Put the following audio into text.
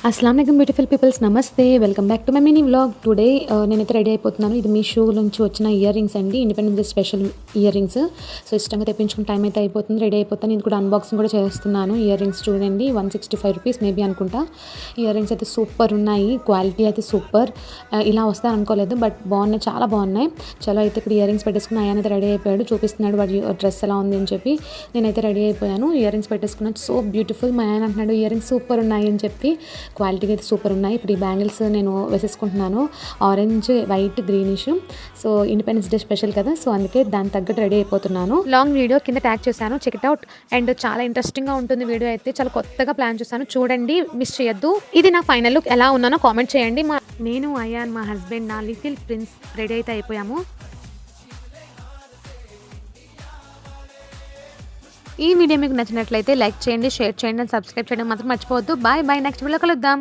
అస్సలాం వాలేకుమ్ beautiful peoples, నమస్తే. Welcome back to my mini vlog. Today నేనైతే ready అయిపోతున్నాను. ఇది మీషో నుంచి వచ్చిన ఇయర్ రింగ్స్ అండి, independence day special ear rings. So ఇష్టంగా తెప్పించుకుని టైం అయితే అయిపోతుంది, రెడీ అయిపోతాను. ఇది కూడా అన్బాక్సింగ్ కూడా చేస్తున్నాను. ఇయర్ రింగ్స్ చూడండి, 165 రూపీస్ మేబీ అనుకుంటా. ఇయర్ రింగ్స్ అయితే సూపర్ ఉన్నాయి, క్వాలిటీ అయితే సూపర్. ఇలా వస్తాను అనుకోలేదు, బట్ బాగున్నాయి, చాలా బాగున్నాయి. చలో అయితే ఇక్కడ ఇయర్ రింగ్స్ పెట్టేసుకుని ఆయన అయితే రెడీ అయిపోయాడు, చూపిస్తున్నాడు వాడి డ్రెస్ ఎలా ఉంది అని చెప్పి. నేనైతే రెడీ అయిపోయాను, ఇయర్ రింగ్స్ పెట్టేసుకున్నాను. So beautiful. మా ఆయన అంటున్నాడు ఇయర్ రింగ్స్ సూపర్ ఉన్నాయి అని చెప్పి. క్వాలిటీ అయితే సూపర్ ఉన్నాయి. ఇప్పుడు ఈ బ్యాంగిల్స్ నేను వేసేసుకుంటున్నాను, orange, white, greenish. So independence day special కదా, సో అందుకే దాని తగ్గట్టు రెడీ అయిపోతున్నాను. లాంగ్ వీడియో కింద ట్యాగ్ చేశాను, చెక్ ఇట్ అవుట్. అండ్ చాలా ఇంట్రెస్టింగ్గా ఉంటుంది వీడియో అయితే, చాలా కొత్తగా ప్లాన్ చేశాను, చూడండి, మిస్ చేయొద్దు. ఇది నా ఫైనల్ లుక్ ఎలా ఉన్నానో కామెంట్ చేయండి. నేను అయాన్, మా హస్బెండ్, నా లిటిల్ ప్రిన్స్ రెడీ అయితే అయిపోయాము. ఈ వీడియో మీకు నచ్చినట్లయితే లైక్ చేయండి, షేర్ చేయండి, సబ్స్క్రైబ్ చేయడం మాత్రం మర్చిపోవద్దు. బాయ్ బాయ్, నెక్స్ట్ వీడియో కలుద్దాం.